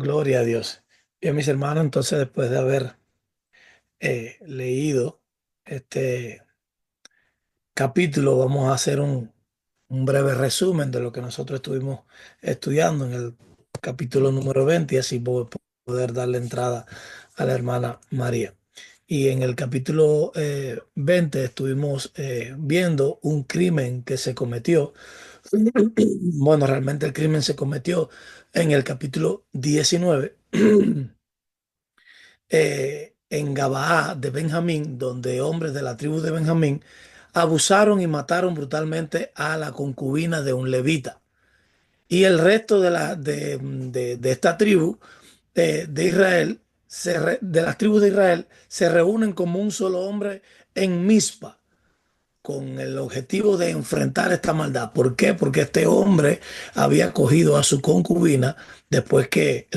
Gloria a Dios. Bien, mis hermanos, entonces después de haber leído este capítulo, vamos a hacer un breve resumen de lo que nosotros estuvimos estudiando en el capítulo número 20 y así poder darle entrada a la hermana María. Y en el capítulo 20 estuvimos viendo un crimen que se cometió. Bueno, realmente el crimen se cometió en el capítulo 19 en Gabaa de Benjamín, donde hombres de la tribu de Benjamín abusaron y mataron brutalmente a la concubina de un levita. Y el resto de esta tribu de Israel, de las tribus de Israel, se reúnen como un solo hombre en Mizpa con el objetivo de enfrentar esta maldad. ¿Por qué? Porque este hombre había cogido a su concubina después que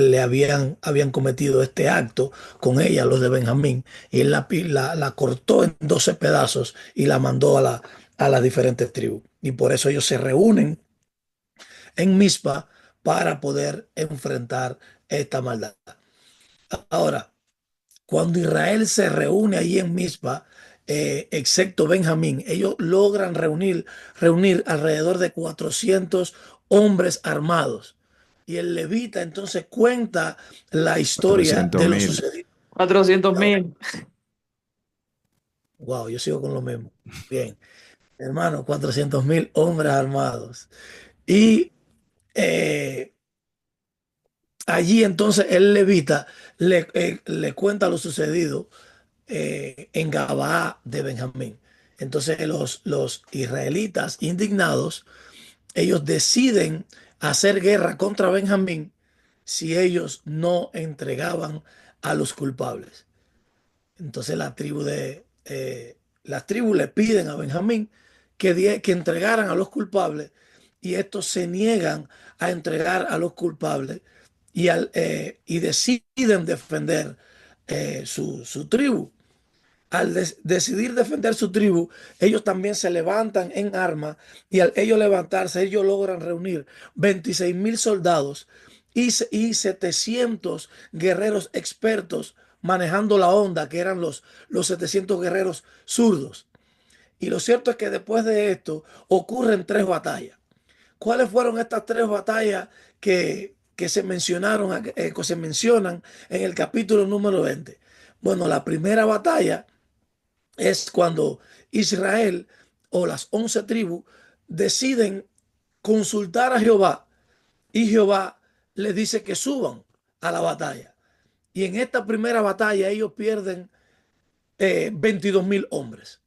habían cometido este acto con ella, los de Benjamín, y él la cortó en 12 pedazos y la mandó a las diferentes tribus. Y por eso ellos se reúnen en Mizpa para poder enfrentar esta maldad. Ahora, cuando Israel se reúne allí en Mizpa, excepto Benjamín, ellos logran reunir alrededor de 400 hombres armados. Y el levita entonces cuenta la historia cuatrocientos de lo mil. sucedido. 400.000. Wow, yo sigo con lo mismo. Bien, hermano, 400.000 hombres armados. Y eh, allí entonces el levita le cuenta lo sucedido en Gabaa de Benjamín. Entonces los israelitas indignados, ellos deciden hacer guerra contra Benjamín si ellos no entregaban a los culpables. Entonces las tribus le piden a Benjamín que entregaran a los culpables y estos se niegan a entregar a los culpables y deciden defender su tribu. Al decidir defender su tribu, ellos también se levantan en armas y al ellos levantarse, ellos logran reunir 26.000 soldados y 700 guerreros expertos manejando la onda, que eran los 700 guerreros zurdos. Y lo cierto es que después de esto ocurren tres batallas. ¿Cuáles fueron estas tres batallas que que se mencionan en el capítulo número 20? Bueno, la primera batalla es cuando Israel o las 11 tribus deciden consultar a Jehová y Jehová les dice que suban a la batalla. Y en esta primera batalla ellos pierden 22.000 hombres.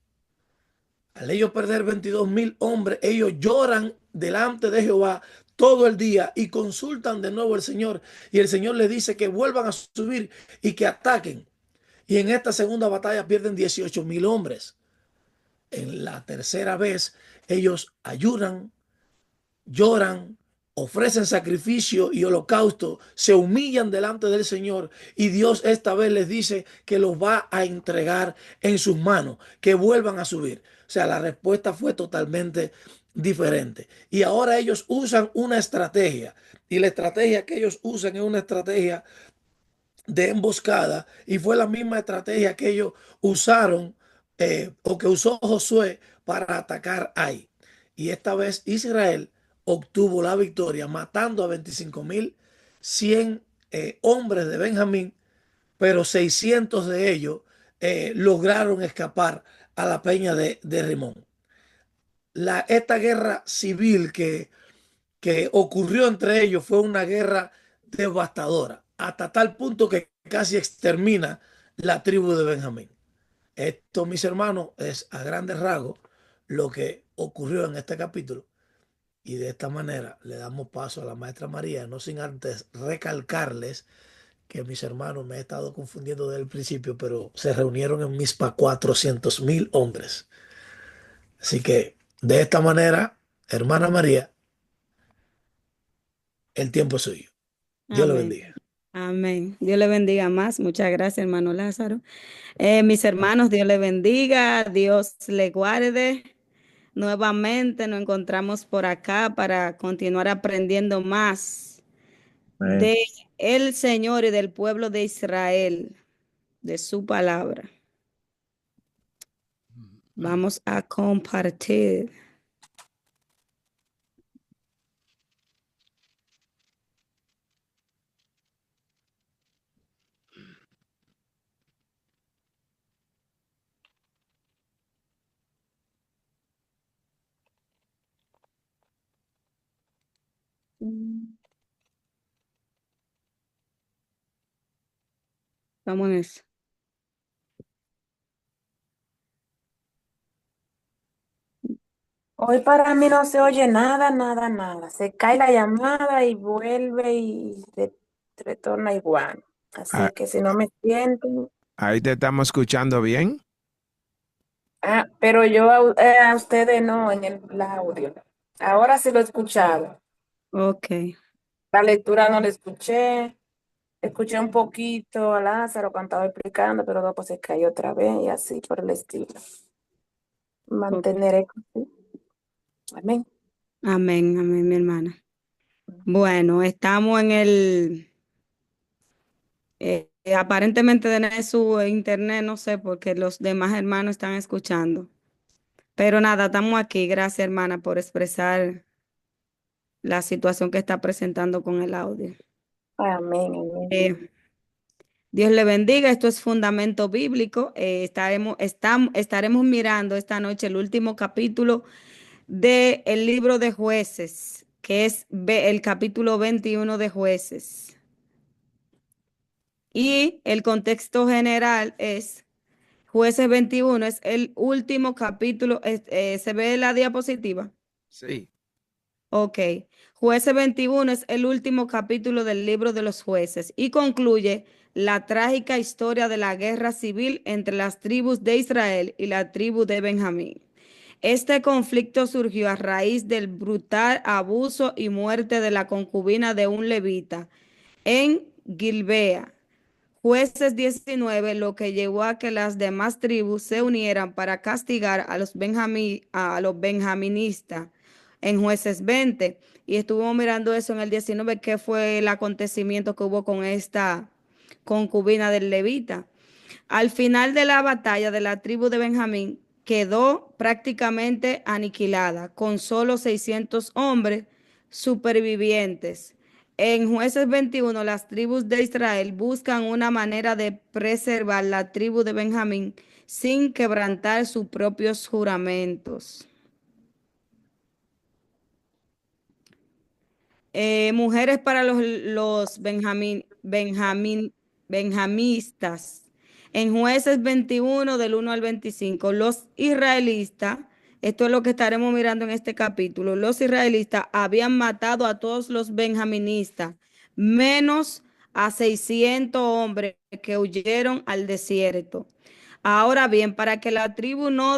Al ellos perder 22.000 hombres, ellos lloran delante de Jehová todo el día y consultan de nuevo al Señor. Y el Señor les dice que vuelvan a subir y que ataquen. Y en esta segunda batalla pierden 18.000 hombres. En la tercera vez, ellos ayunan, lloran, ofrecen sacrificio y holocausto, se humillan delante del Señor y Dios esta vez les dice que los va a entregar en sus manos, que vuelvan a subir. O sea, la respuesta fue totalmente diferente. Y ahora ellos usan una estrategia y la estrategia que ellos usan es una estrategia de emboscada y fue la misma estrategia que ellos usaron o que usó Josué para atacar ahí. Y esta vez Israel obtuvo la victoria matando a 25.100 hombres de Benjamín, pero 600 de ellos lograron escapar a la peña de Rimón. Esta guerra civil que ocurrió entre ellos fue una guerra devastadora, hasta tal punto que casi extermina la tribu de Benjamín. Esto, mis hermanos, es a grandes rasgos lo que ocurrió en este capítulo. Y de esta manera le damos paso a la maestra María, no sin antes recalcarles que mis hermanos me he estado confundiendo desde el principio, pero se reunieron en Mizpa 400.000 hombres. Así que de esta manera, hermana María, el tiempo es suyo. Dios le Amén. bendiga. Amén. Dios le bendiga más. Muchas gracias, hermano Lázaro. Mis hermanos, Dios le bendiga, Dios le guarde. Nuevamente nos encontramos por acá para continuar aprendiendo más Amén. de el Señor y del pueblo de Israel, de su palabra. Vamos a compartir. Vamos en eso. Hoy para mí no se oye nada, nada, nada. Se cae la llamada y vuelve y retorna igual. Ah, Así que si no me sienten. ahí te estamos escuchando bien. Ah, pero yo a ustedes no en el audio. Ahora sí lo he escuchado. Ok, La lectura no la escuché. Escuché un poquito a Lázaro cuando estaba explicando, pero después se cayó otra vez y así por el estilo. ok. Manteneré. Amén. Amén, amén, mi hermana. Bueno, estamos en el, aparentemente de su internet, no sé, porque los demás hermanos están escuchando. Pero nada, estamos aquí. Gracias, hermana, por expresar la situación que está presentando con el audio. Amén, amén. Dios le bendiga. Esto es Fundamento Bíblico. Estaremos mirando esta noche el último capítulo del libro de Jueces, que es el capítulo 21 de Jueces. Y el contexto general es Jueces 21, es el último capítulo. ¿Se ve la diapositiva? Sí. Ok. Jueces 21 es el último capítulo del libro de los jueces y concluye la trágica historia de la guerra civil entre las tribus de Israel y la tribu de Benjamín. Este conflicto surgió a raíz del brutal abuso y muerte de la concubina de un levita en Gilbea. Jueces 19, lo que llevó a que las demás tribus se unieran para castigar a los benjaministas en Jueces 20. Y estuvimos mirando eso en el 19, qué fue el acontecimiento que hubo con esta concubina del levita. Al final de la batalla de la tribu de Benjamín quedó prácticamente aniquilada, con solo 600 hombres supervivientes. En Jueces 21, las tribus de Israel buscan una manera de preservar la tribu de Benjamín sin quebrantar sus propios juramentos. Mujeres para los benjamistas. En Jueces 21, del 1 al 25, los israelitas, esto es lo que estaremos mirando en este capítulo, los israelitas habían matado a todos los benjaministas, menos a 600 hombres que huyeron al desierto. Ahora bien, para que la tribu no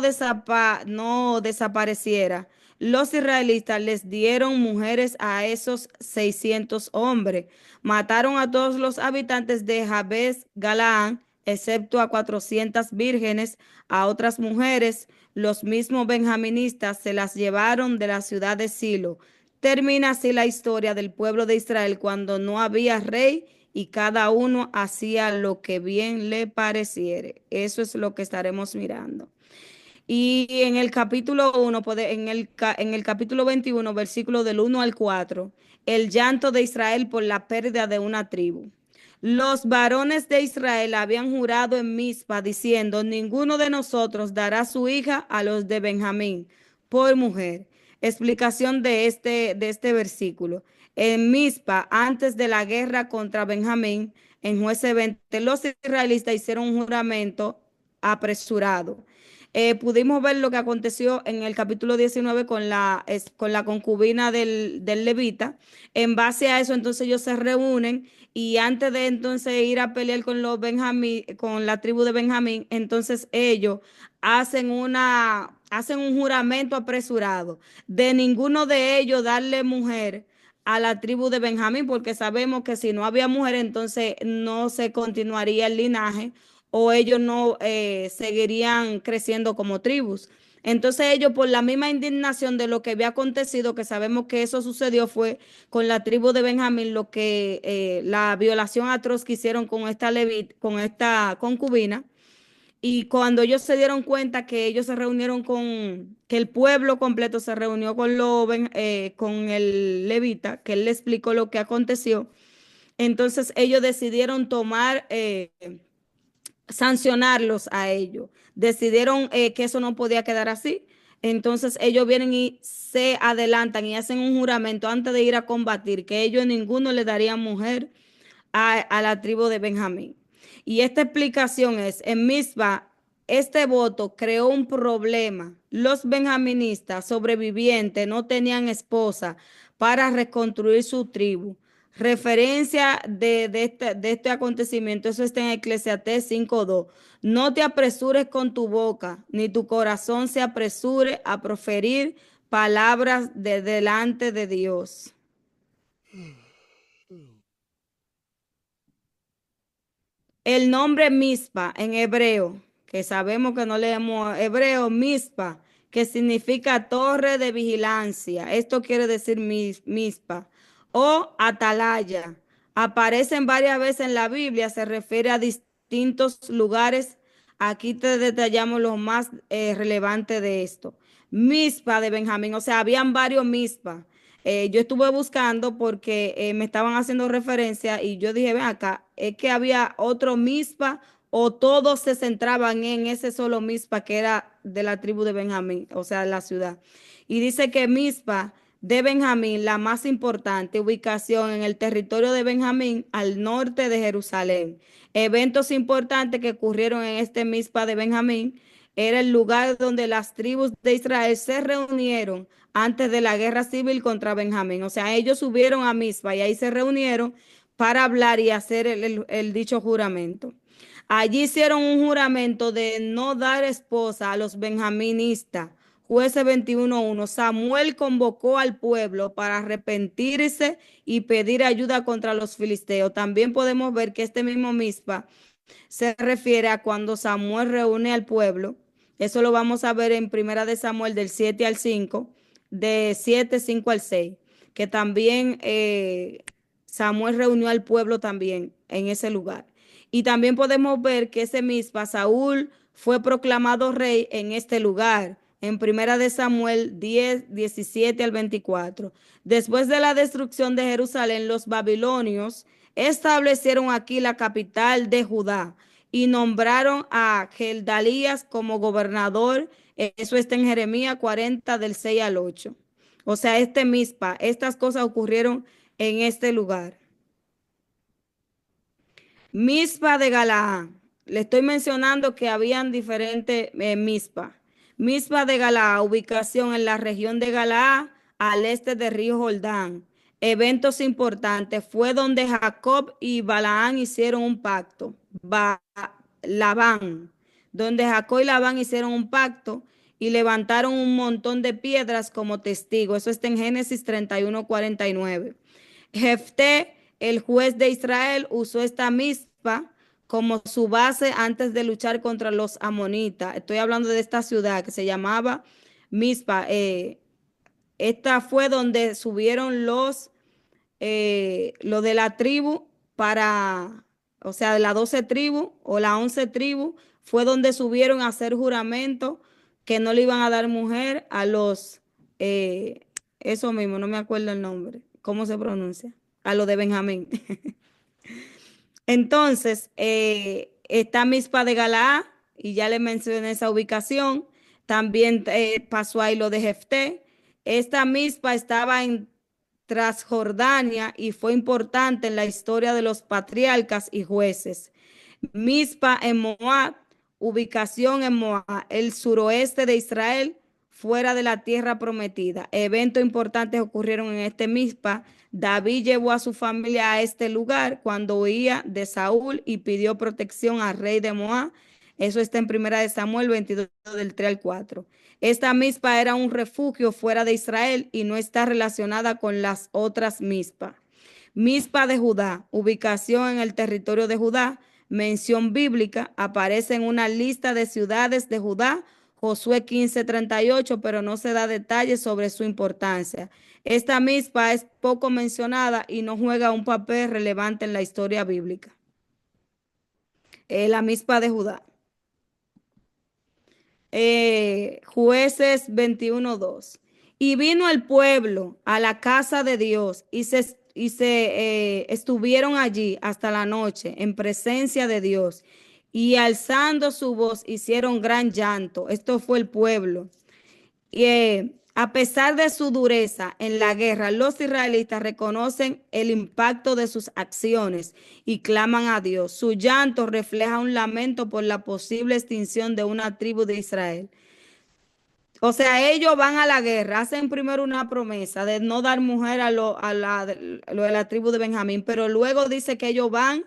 desapareciera, los israelitas les dieron mujeres a esos 600 hombres. Mataron a todos los habitantes de Jabes Galaán, excepto a 400 vírgenes. A otras mujeres, los mismos benjaministas se las llevaron de la ciudad de Silo. Termina así la historia del pueblo de Israel cuando no había rey y cada uno hacía lo que bien le pareciere. Eso es lo que estaremos mirando. Y en el capítulo 1, en el capítulo 21, versículo del 1 al 4, el llanto de Israel por la pérdida de una tribu. Los varones de Israel habían jurado en Mizpa diciendo, ninguno de nosotros dará su hija a los de Benjamín por mujer. Explicación de este versículo. En Mizpa, antes de la guerra contra Benjamín, en Jueces 20, los israelitas hicieron un juramento apresurado. Pudimos ver lo que aconteció en el capítulo 19 con la concubina del levita. En base a eso, entonces ellos se reúnen y antes de entonces ir a pelear con con la tribu de Benjamín, entonces ellos hacen un juramento apresurado de ninguno de ellos darle mujer a la tribu de Benjamín, porque sabemos que si no había mujer, entonces no se continuaría el linaje o ellos no seguirían creciendo como tribus. Entonces ellos, por la misma indignación de lo que había acontecido, que sabemos que eso sucedió fue con la tribu de Benjamín, lo que la violación atroz que hicieron con con esta concubina. Y cuando ellos se dieron cuenta que ellos se reunieron que el pueblo completo se reunió con el levita, que él le explicó lo que aconteció, entonces ellos decidieron sancionarlos a ellos. Decidieron que eso no podía quedar así. Entonces ellos vienen y se adelantan y hacen un juramento antes de ir a combatir, que ellos ninguno le darían mujer a la tribu de Benjamín. Y esta explicación es, en Mizpa, este voto creó un problema. Los benjaministas sobrevivientes no tenían esposa para reconstruir su tribu. Referencia de este acontecimiento, eso está en Eclesiastés 5:2. No te apresures con tu boca, ni tu corazón se apresure a proferir palabras de delante de Dios. El nombre Mizpa en hebreo, que sabemos que no leemos hebreo, Mizpa, que significa torre de vigilancia. Esto quiere decir Mizpa o atalaya. Aparecen varias veces en la Biblia, se refiere a distintos lugares. Aquí te detallamos lo más relevante de esto. Mizpa de Benjamín, o sea, habían varios Mizpa. Yo estuve buscando porque me estaban haciendo referencia y yo dije, ven acá, es que había otro Mizpa o todos se centraban en ese solo Mizpa que era de la tribu de Benjamín, o sea, de la ciudad. Y dice que Mizpa de Benjamín, la más importante ubicación en el territorio de Benjamín al norte de Jerusalén. Eventos importantes que ocurrieron en este Mizpa de Benjamín era el lugar donde las tribus de Israel se reunieron antes de la guerra civil contra Benjamín. O sea, ellos subieron a Mizpa y ahí se reunieron para hablar y hacer el dicho juramento. Allí hicieron un juramento de no dar esposa a los benjaministas. Jueces 21:1. Samuel convocó al pueblo para arrepentirse y pedir ayuda contra los filisteos. También podemos ver que este mismo Mizpa se refiere a cuando Samuel reúne al pueblo. Eso lo vamos a ver en Primera de Samuel del 7 al 5, de 7, 5 al 6, que también Samuel reunió al pueblo también en ese lugar. Y también podemos ver que ese mismo Saúl fue proclamado rey en este lugar, en Primera de Samuel 10, 17 al 24. Después de la destrucción de Jerusalén, los babilonios establecieron aquí la capital de Judá y nombraron a Geldalías como gobernador. Eso está en Jeremías 40 del 6 al 8. O sea, este Mizpa, estas cosas ocurrieron en este lugar. Mizpa de Galaad. Le estoy mencionando que habían diferentes Mizpa. Mizpa de Galaad, ubicación en la región de Galaad, al este del río Jordán. Eventos importantes, fue donde Jacob y Balaán hicieron un pacto. Labán, donde Jacob y Labán hicieron un pacto y levantaron un montón de piedras como testigo. Eso está en Génesis 31:49. Jefté, el juez de Israel, usó esta Mizpa como su base antes de luchar contra los amonitas. Estoy hablando de esta ciudad que se llamaba Mizpa. Esta fue donde subieron los de la tribu o sea, de las 12 tribus o las 11 tribus, fue donde subieron a hacer juramento que no le iban a dar mujer a eso mismo, no me acuerdo el nombre, ¿cómo se pronuncia? A los de Benjamín. Entonces, está Mizpa de Galaad, y ya le mencioné esa ubicación. También pasó ahí lo de Jefté. Esta Mizpa estaba en Transjordania y fue importante en la historia de los patriarcas y jueces. Mizpa en Moab, ubicación en Moab, el suroeste de Israel, fuera de la tierra prometida. Eventos importantes ocurrieron en este Mizpa. David llevó a su familia a este lugar cuando huía de Saúl y pidió protección al rey de Moab. Eso está en Primera de Samuel 22 del 3 al 4. Esta Mizpa era un refugio fuera de Israel y no está relacionada con las otras Mizpa. Mizpa de Judá, ubicación en el territorio de Judá, mención bíblica, aparece en una lista de ciudades de Judá Josué 15:38, pero no se da detalles sobre su importancia. Esta Mizpa es poco mencionada y no juega un papel relevante en la historia bíblica. La Mizpa de Judá. Jueces 21:2. Y vino el pueblo a la casa de Dios y estuvieron allí hasta la noche en presencia de Dios y alzando su voz hicieron gran llanto. Esto fue el pueblo. Y a pesar de su dureza en la guerra, los israelitas reconocen el impacto de sus acciones y claman a Dios. Su llanto refleja un lamento por la posible extinción de una tribu de Israel. O sea, ellos van a la guerra, hacen primero una promesa de no dar mujer a lo de la tribu de Benjamín, pero luego dice que ellos van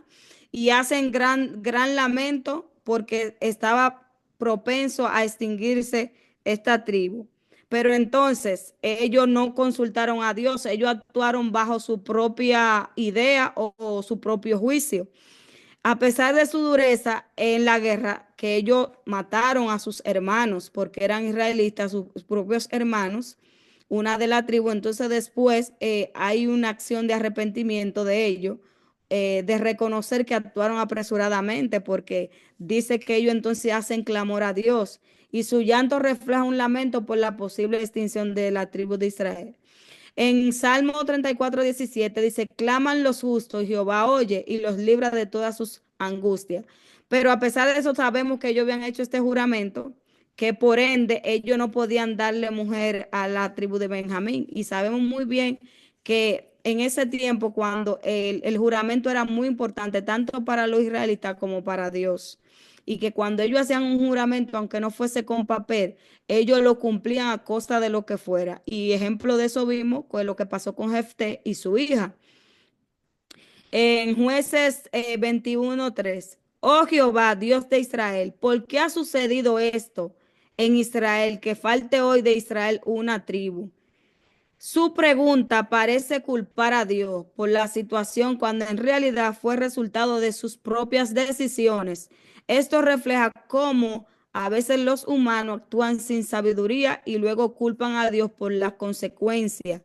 y hacen gran lamento porque estaba propenso a extinguirse esta tribu. Pero entonces ellos no consultaron a Dios, ellos actuaron bajo su propia idea o su propio juicio. A pesar de su dureza en la guerra, que ellos mataron a sus hermanos porque eran israelitas, sus propios hermanos, una de la tribu, entonces después hay una acción de arrepentimiento de ellos, de reconocer que actuaron apresuradamente porque dice que ellos entonces hacen clamor a Dios y su llanto refleja un lamento por la posible extinción de la tribu de Israel. En Salmo 34:17 dice, claman los justos, Jehová oye y los libra de todas sus angustias. Pero a pesar de eso sabemos que ellos habían hecho este juramento, que por ende ellos no podían darle mujer a la tribu de Benjamín. Y sabemos muy bien que en ese tiempo cuando el juramento era muy importante, tanto para los israelitas como para Dios. Y que cuando ellos hacían un juramento, aunque no fuese con papel, ellos lo cumplían a costa de lo que fuera. Y ejemplo de eso vimos con lo que pasó con Jefté y su hija. En Jueces 21:3. Oh Jehová, Dios de Israel, ¿por qué ha sucedido esto en Israel, que falte hoy de Israel una tribu? Su pregunta parece culpar a Dios por la situación cuando en realidad fue resultado de sus propias decisiones. Esto refleja cómo a veces los humanos actúan sin sabiduría y luego culpan a Dios por las consecuencias.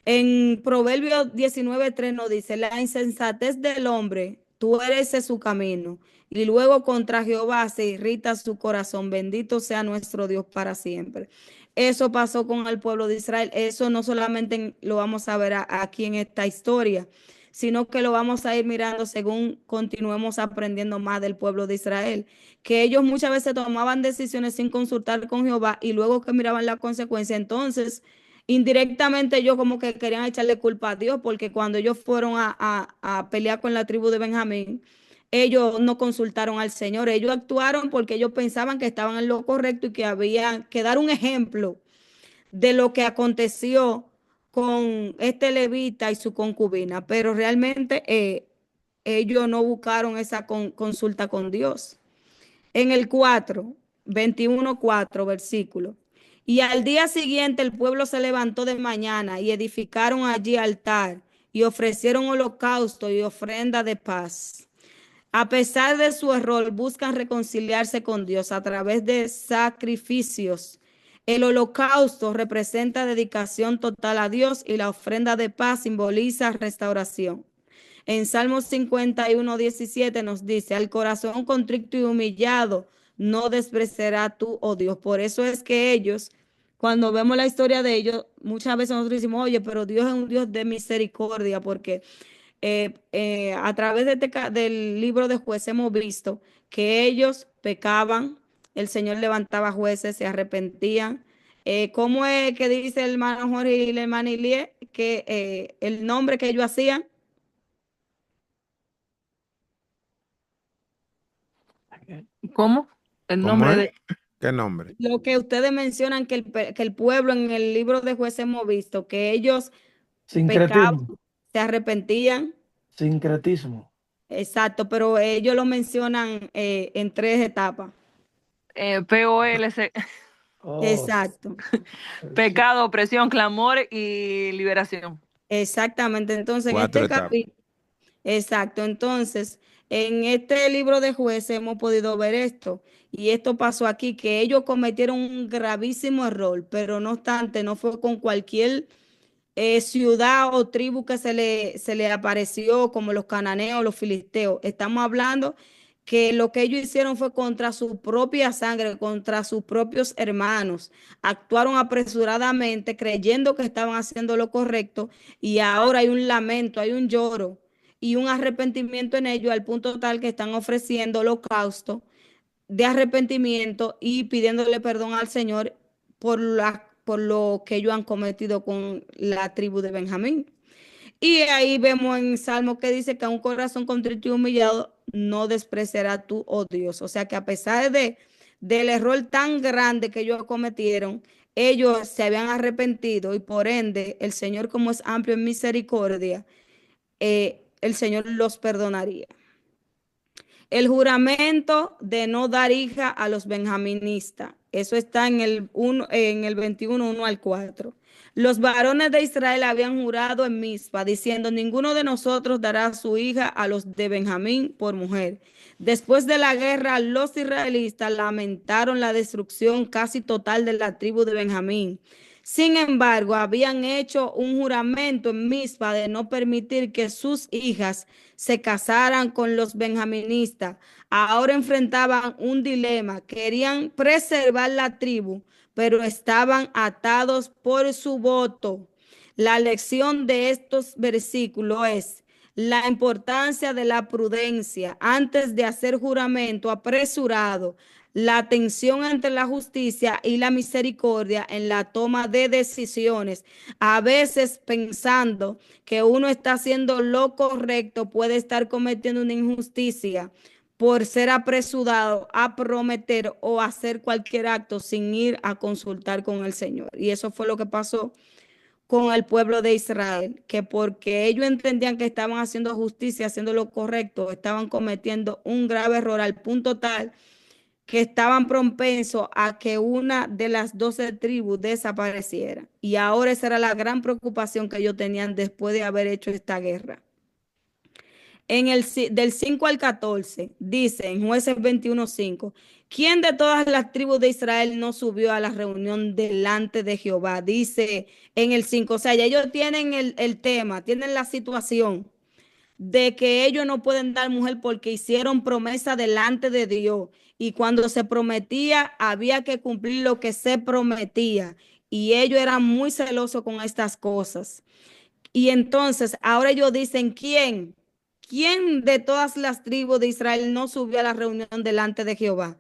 En Proverbios 19:3 nos dice, la insensatez del hombre tuerce su camino y luego contra Jehová se irrita su corazón. Bendito sea nuestro Dios para siempre. Eso pasó con el pueblo de Israel. Eso no solamente lo vamos a ver aquí en esta historia, sino que lo vamos a ir mirando según continuemos aprendiendo más del pueblo de Israel, que ellos muchas veces tomaban decisiones sin consultar con Jehová y luego que miraban la consecuencia, entonces indirectamente ellos como que querían echarle culpa a Dios, porque cuando ellos fueron a pelear con la tribu de Benjamín, ellos no consultaron al Señor, ellos actuaron porque ellos pensaban que estaban en lo correcto y que había que dar un ejemplo de lo que aconteció con este levita y su concubina, pero realmente ellos no buscaron esa consulta con Dios. En el 21:4 versículo. Y al día siguiente el pueblo se levantó de mañana y edificaron allí altar y ofrecieron holocausto y ofrenda de paz. A pesar de su error, buscan reconciliarse con Dios a través de sacrificios. El holocausto representa dedicación total a Dios y la ofrenda de paz simboliza restauración. En Salmos 51:17 nos dice, al corazón contrito y humillado no despreciará tú, oh Dios. Por eso es que ellos, cuando vemos la historia de ellos, muchas veces nosotros decimos, oye, pero Dios es un Dios de misericordia, porque a través del libro de Jueces hemos visto que ellos pecaban, el Señor levantaba jueces, se arrepentían. ¿Cómo es que dice el hermano Jorge y la hermana Ilie que el nombre que ellos hacían? ¿Cómo? El ¿Cómo nombre es? de... ¿Qué nombre? Lo que ustedes mencionan que el pueblo en el libro de Jueces hemos visto que ellos pecaban, Sincretismo. se arrepentían, Sincretismo. exacto, pero ellos lo mencionan en tres etapas. POLC, Oh, Exacto, sí. pecado, opresión, clamor y liberación. exactamente. Entonces, en 4 este etapas. capítulo, exacto, entonces, En este libro de Jueces hemos podido ver esto, y esto pasó aquí, que ellos cometieron un gravísimo error, pero no obstante, no fue con cualquier ciudad o tribu que se le apareció, como los cananeos, los filisteos. Estamos hablando que lo que ellos hicieron fue contra su propia sangre, contra sus propios hermanos. Actuaron apresuradamente, creyendo que estaban haciendo lo correcto, y ahora hay un lamento, hay un lloro y un arrepentimiento en ellos, al punto tal que están ofreciendo holocausto de arrepentimiento y pidiéndole perdón al Señor por lo que ellos han cometido con la tribu de Benjamín. Y ahí vemos en Salmo que dice que a un corazón contrito y humillado no despreciará tú, oh Dios. O sea que a pesar del error tan grande que ellos cometieron, ellos se habían arrepentido, y por ende el Señor, como es amplio en misericordia, el Señor los perdonaría. El juramento de no dar hija a los benjaministas. Eso está en el 21, 1 al 4. Los varones de Israel habían jurado en Mizpa, diciendo: ninguno de nosotros dará a su hija a los de Benjamín por mujer. Después de la guerra, los israelitas lamentaron la destrucción casi total de la tribu de Benjamín. Sin embargo, habían hecho un juramento en Mizpa de no permitir que sus hijas se casaran con los benjaministas. Ahora enfrentaban un dilema: querían preservar la tribu, pero estaban atados por su voto. La lección de estos versículos es la importancia de la prudencia antes de hacer juramento apresurado, la tensión entre la justicia y la misericordia en la toma de decisiones. A veces, pensando que uno está haciendo lo correcto, puede estar cometiendo una injusticia por ser apresurado a prometer o hacer cualquier acto sin ir a consultar con el Señor. Y eso fue lo que pasó con el pueblo de Israel, que porque ellos entendían que estaban haciendo justicia, haciendo lo correcto, estaban cometiendo un grave error, al punto tal que estaban propensos a que una de las 12 tribus desapareciera. Y ahora esa era la gran preocupación que ellos tenían después de haber hecho esta guerra. Del 5 al 14, dice en Jueces 21:5, ¿quién de todas las tribus de Israel no subió a la reunión delante de Jehová? Dice en el 5, o sea, ya ellos tienen el tema, tienen la situación de que ellos no pueden dar mujer porque hicieron promesa delante de Dios, y cuando se prometía había que cumplir lo que se prometía, y ellos eran muy celosos con estas cosas. Y entonces ahora ellos dicen: ¿quién de todas las tribus de Israel no subió a la reunión delante de Jehová?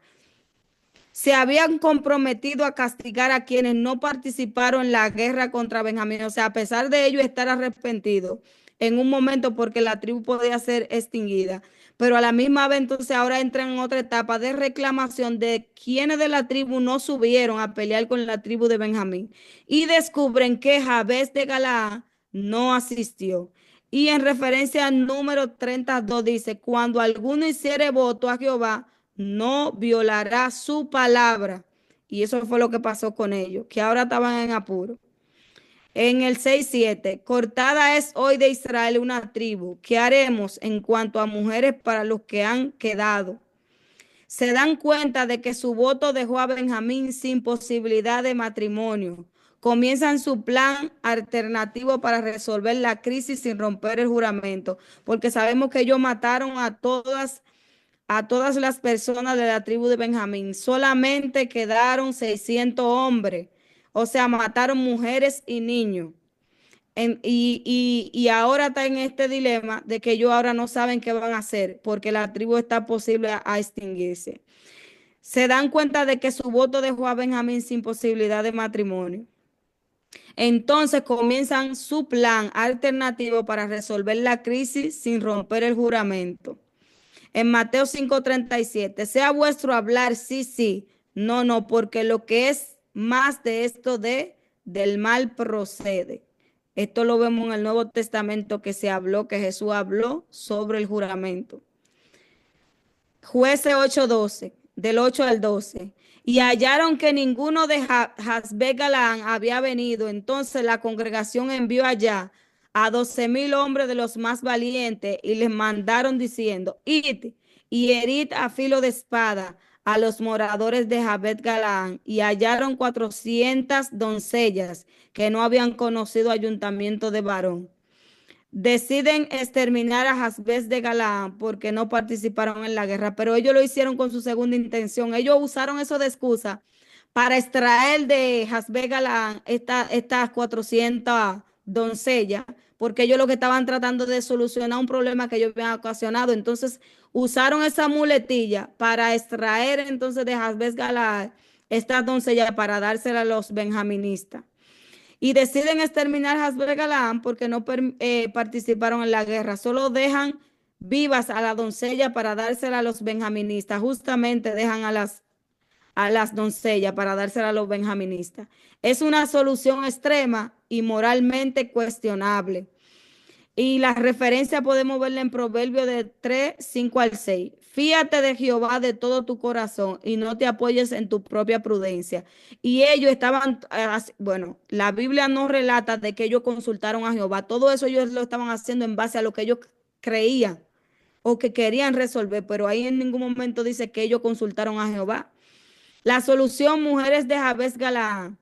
Se habían comprometido a castigar a quienes no participaron en la guerra contra Benjamín. O sea, a pesar de ellos estar arrepentidos en un momento porque la tribu podía ser extinguida, pero a la misma vez entonces ahora entran en otra etapa de reclamación de quienes de la tribu no subieron a pelear con la tribu de Benjamín, y descubren que Jabes de Galaad no asistió. Y en referencia al número 32 dice: cuando alguno hiciere voto a Jehová, no violará su palabra. Y eso fue lo que pasó con ellos, que ahora estaban en apuro. En el 6:7, cortada es hoy de Israel una tribu. ¿Qué haremos en cuanto a mujeres para los que han quedado? Se dan cuenta de que su voto dejó a Benjamín sin posibilidad de matrimonio. Comienzan su plan alternativo para resolver la crisis sin romper el juramento, porque sabemos que ellos mataron a todas las personas de la tribu de Benjamín. Solamente quedaron 600 hombres. O sea, mataron mujeres y niños. Y ahora está en este dilema de que ellos ahora no saben qué van a hacer, porque la tribu está posible a extinguirse. Se dan cuenta de que su voto dejó a Benjamín sin posibilidad de matrimonio. Entonces comienzan su plan alternativo para resolver la crisis sin romper el juramento. En Mateo 5:37, sea vuestro hablar sí, sí, no, no, porque lo que es más de esto del mal procede. Esto lo vemos en el Nuevo Testamento, que Jesús habló sobre el juramento. Jueces 8:12, del 8 al 12. Y hallaron que ninguno de Jabes de Galaad había venido. Entonces la congregación envió allá a 12,000 hombres de los más valientes y les mandaron diciendo, id y herid a filo de espada a los moradores de Jabet Galaán, y hallaron 400 doncellas que no habían conocido ayuntamiento de varón. Deciden exterminar a Jabes de Galaán porque no participaron en la guerra, pero ellos lo hicieron con su segunda intención. Ellos usaron eso de excusa para extraer de Jabes Galaán estas 400 doncellas, porque ellos lo que estaban tratando de solucionar un problema que ellos habían ocasionado. Entonces usaron esa muletilla para extraer entonces de Jabes Galaad estas doncellas para dársela a los benjaministas. Y deciden exterminar Jabes Galaán porque no participaron en la guerra. Solo dejan vivas a la doncella para dársela a los benjaministas. Justamente dejan a las doncellas para dársela a los benjaministas. Es una solución extrema y moralmente cuestionable. Y la referencia podemos verla en Proverbios de 3, 5 al 6. Fíate de Jehová de todo tu corazón y no te apoyes en tu propia prudencia. Y ellos estaban, bueno, la Biblia no relata de que ellos consultaron a Jehová. Todo eso ellos lo estaban haciendo en base a lo que ellos creían o que querían resolver, pero ahí en ningún momento dice que ellos consultaron a Jehová. La solución, mujeres de Jabes Galaán.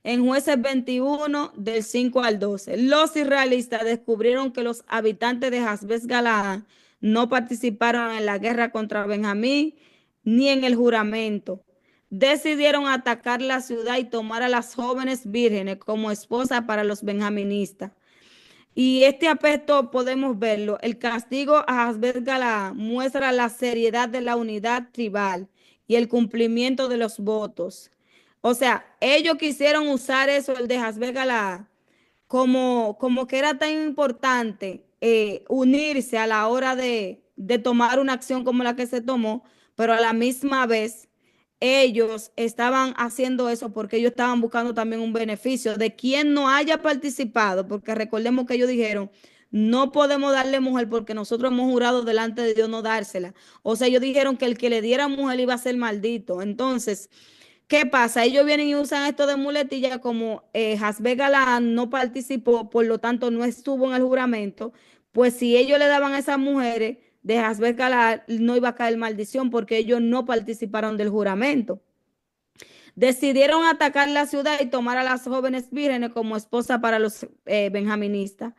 En Jueces 21, del 5 al 12, los israelitas descubrieron que los habitantes de Jabes Galaad no participaron en la guerra contra Benjamín ni en el juramento. Decidieron atacar la ciudad y tomar a las jóvenes vírgenes como esposas para los benjaministas. Y este aspecto podemos verlo. El castigo a Jabes Galaad muestra la seriedad de la unidad tribal y el cumplimiento de los votos. O sea, ellos quisieron usar eso, el de Jabes Galaad, como que era tan importante unirse a la hora de tomar una acción como la que se tomó, pero a la misma vez ellos estaban haciendo eso porque ellos estaban buscando también un beneficio de quien no haya participado, porque recordemos que ellos dijeron, no podemos darle mujer porque nosotros hemos jurado delante de Dios no dársela. O sea, ellos dijeron que el que le diera mujer iba a ser maldito. Entonces, ¿qué pasa? Ellos vienen y usan esto de muletilla como Jabes Galaad no participó, por lo tanto no estuvo en el juramento, pues si ellos le daban a esas mujeres de Jabes Galaad no iba a caer maldición porque ellos no participaron del juramento. Decidieron atacar la ciudad y tomar a las jóvenes vírgenes como esposa para los benjaministas.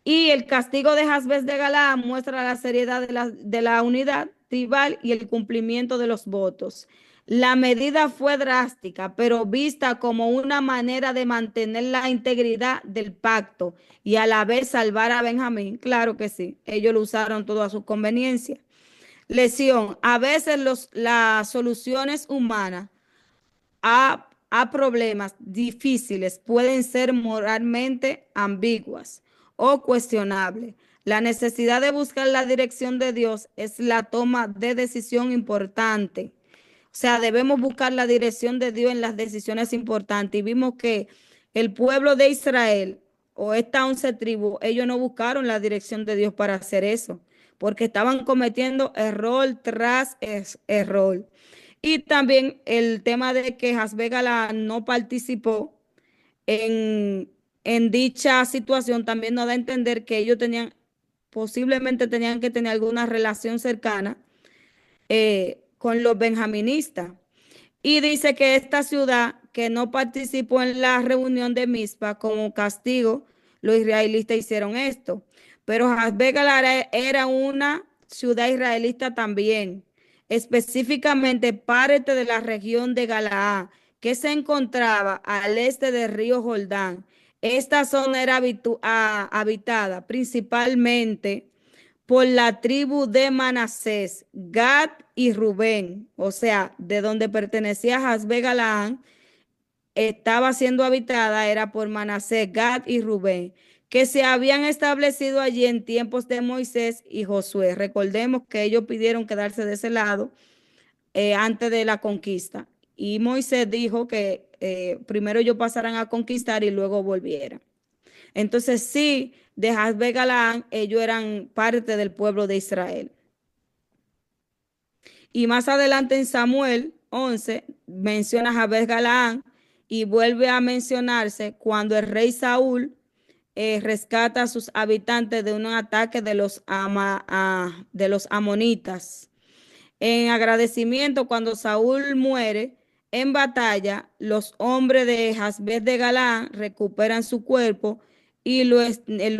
Y el castigo de Jabes de Galaad muestra la seriedad de la unidad tribal y el cumplimiento de los votos. La medida fue drástica, pero vista como una manera de mantener la integridad del pacto y a la vez salvar a Benjamín. Claro que sí, ellos lo usaron todo a su conveniencia. Lección, a veces las soluciones humanas a problemas difíciles pueden ser moralmente ambiguas o cuestionables. La necesidad de buscar la dirección de Dios es la toma de decisión importante. O sea, debemos buscar la dirección de Dios en las decisiones importantes. Y vimos que el pueblo de Israel o esta 11 tribus, ellos no buscaron la dirección de Dios para hacer eso, porque estaban cometiendo error tras error. Y también el tema de que Jabes Galaad no participó en dicha situación también nos da a entender que ellos posiblemente tenían que tener alguna relación cercana con los benjaministas. Y dice que esta ciudad que no participó en la reunión de Mizpa, como castigo, los israelitas hicieron esto. Pero Jabes Galaad era una ciudad israelita también, específicamente parte de la región de Galaad, que se encontraba al este del río Jordán. Esta zona era habitada principalmente por la tribu de Manasés, Gad y Rubén, o sea, de donde pertenecía Jabes Galaad, estaba siendo habitada, era por Manasés, Gad y Rubén, que se habían establecido allí en tiempos de Moisés y Josué. Recordemos que ellos pidieron quedarse de ese lado antes de la conquista. Y Moisés dijo que primero ellos pasaran a conquistar y luego volvieran. Entonces sí, de Jabes Galaad, ellos eran parte del pueblo de Israel. Y más adelante en Samuel 11 menciona a Jabes Galaad y vuelve a mencionarse cuando el rey Saúl rescata a sus habitantes de un ataque de los amonitas. En agradecimiento, cuando Saúl muere en batalla, los hombres de Jazbez de Galaad recuperan su cuerpo y lo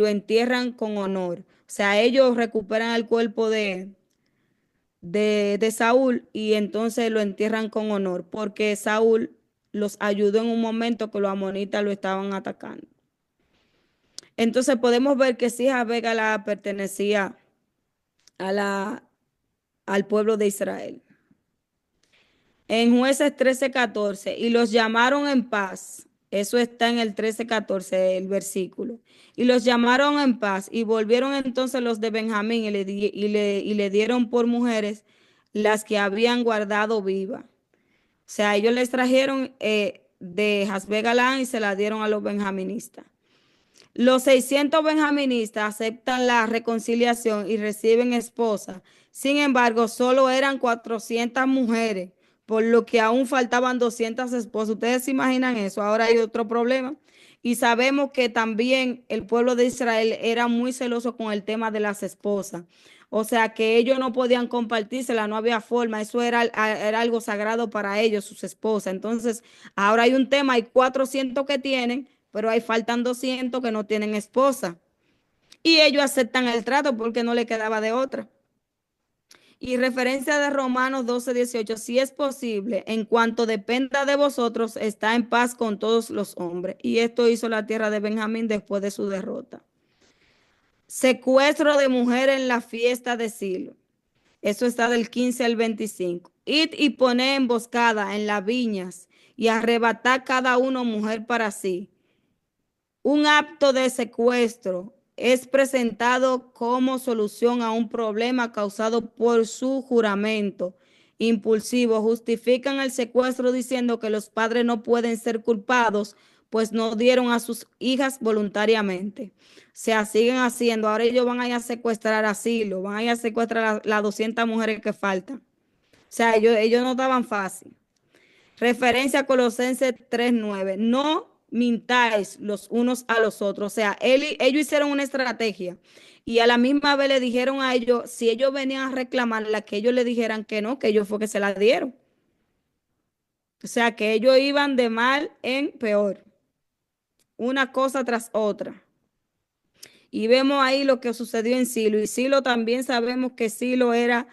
entierran con honor. O sea, ellos recuperan el cuerpo de Saúl y entonces lo entierran con honor, porque Saúl los ayudó en un momento que los amonitas lo estaban atacando. Entonces podemos ver que sí, Jazbez de Galaad pertenecía al pueblo de Israel. En Jueces 13:14, y los llamaron en paz. Eso está en el 13:14, el versículo. Y los llamaron en paz, y volvieron entonces los de Benjamín y le dieron por mujeres las que habían guardado viva. O sea, ellos les trajeron de Jazbez de Galaad y se la dieron a los benjaministas. Los 600 benjaministas aceptan la reconciliación y reciben esposas. Sin embargo, solo eran 400 mujeres, por lo que aún faltaban 200 esposas. ¿Ustedes se imaginan eso? Ahora hay otro problema. Y sabemos que también el pueblo de Israel era muy celoso con el tema de las esposas. O sea, que ellos no podían compartírsela, no había forma. Eso era algo sagrado para ellos, sus esposas. Entonces, ahora hay un tema, hay 400 que tienen, pero ahí faltan 200 que no tienen esposa. Y ellos aceptan el trato porque no le quedaba de otra. Y referencia de Romanos 12:18, si es posible, en cuanto dependa de vosotros, está en paz con todos los hombres. Y esto hizo la tierra de Benjamín después de su derrota. Secuestro de mujer en la fiesta de Silo. Eso está del 15 al 25. Id y poned emboscada en las viñas y arrebatad cada uno mujer para sí. Un acto de secuestro es presentado como solución a un problema causado por su juramento impulsivo. Justifican el secuestro diciendo que los padres no pueden ser culpados, pues no dieron a sus hijas voluntariamente. O sea, siguen haciendo. Ahora ellos van a ir a secuestrar a Silo, van a ir a secuestrar las 200 mujeres que faltan. O sea, ellos no estaban fácil. Referencia a Colosenses 3:9. No mintáis los unos a los otros. O sea, ellos hicieron una estrategia y a la misma vez le dijeron a ellos, si ellos venían a reclamarla, que ellos le dijeran que no, que ellos fue que se la dieron. O sea, que ellos iban de mal en peor. Una cosa tras otra. Y vemos ahí lo que sucedió en Silo. Y Silo también sabemos que Silo era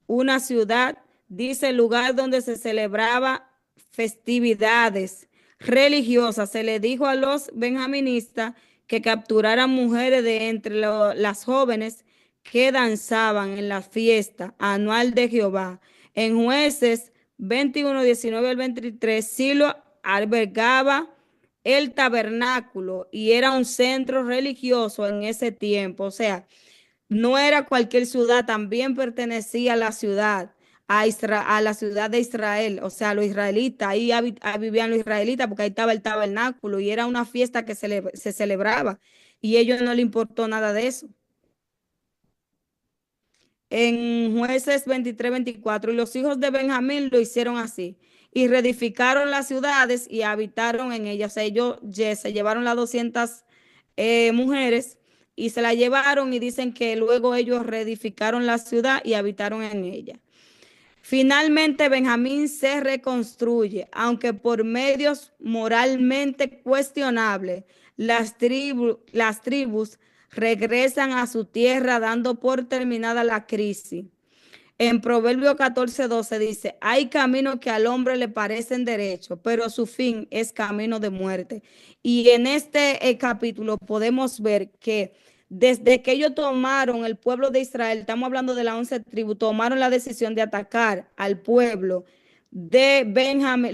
una ciudad, dice, el lugar donde se celebraba festividades religiosas. Se le dijo a los benjaministas que capturaran mujeres de entre las jóvenes que danzaban en la fiesta anual de Jehová. En Jueces 21:19 al 23, Silo albergaba el tabernáculo y era un centro religioso en ese tiempo. O sea, no era cualquier ciudad, también pertenecía a la ciudad, a la ciudad de Israel, o sea, los israelitas, ahí vivían los israelitas porque ahí estaba el tabernáculo y era una fiesta que se celebraba y a ellos no les importó nada de eso. En Jueces 23:24, y los hijos de Benjamín lo hicieron así, y reedificaron las ciudades y habitaron en ellas. O sea, ellos se llevaron las 200 mujeres y se la llevaron y dicen que luego ellos reedificaron la ciudad y habitaron en ella. Finalmente, Benjamín se reconstruye, aunque por medios moralmente cuestionables. Las tribus regresan a su tierra dando por terminada la crisis. En Proverbio 14:12 dice, hay caminos que al hombre le parecen derechos, pero su fin es camino de muerte. Y en este capítulo podemos ver que desde que ellos tomaron el pueblo de Israel, estamos hablando de las 11 tribus, tomaron la decisión de atacar al pueblo de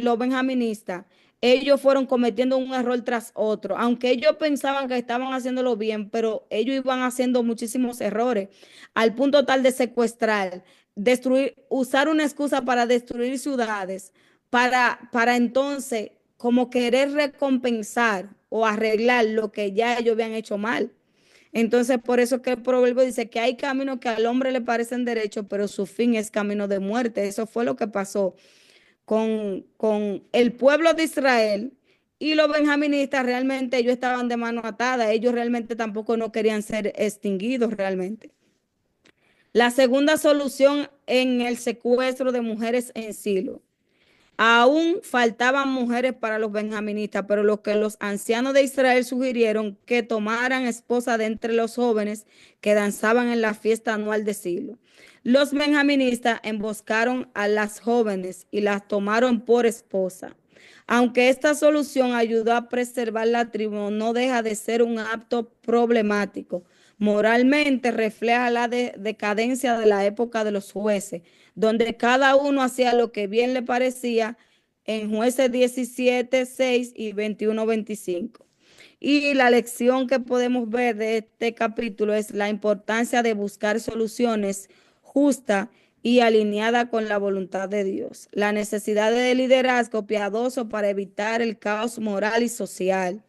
los benjaministas, ellos fueron cometiendo un error tras otro, aunque ellos pensaban que estaban haciéndolo bien, pero ellos iban haciendo muchísimos errores, al punto tal de secuestrar, destruir, usar una excusa para destruir ciudades, para entonces como querer recompensar o arreglar lo que ya ellos habían hecho mal. Entonces, por eso que el proverbio dice que hay caminos que al hombre le parecen derechos, pero su fin es camino de muerte. Eso fue lo que pasó con el pueblo de Israel Y los benjaministas realmente ellos estaban de mano atada, ellos realmente tampoco no querían ser extinguidos realmente. La segunda solución en el secuestro de mujeres en Silo. Aún faltaban mujeres para los benjaministas, pero lo que los ancianos de Israel sugirieron que tomaran esposa de entre los jóvenes que danzaban en la fiesta anual de Silo. Los benjaministas emboscaron a las jóvenes y las tomaron por esposa. Aunque esta solución ayudó a preservar la tribu, no deja de ser un acto problemático. Moralmente refleja la decadencia de la época de los jueces, donde cada uno hacía lo que bien le parecía en Jueces 17, 6 y 21, 25. Y la lección que podemos ver de este capítulo es la importancia de buscar soluciones justas y alineadas con la voluntad de Dios. La necesidad de liderazgo piadoso para evitar el caos moral y social.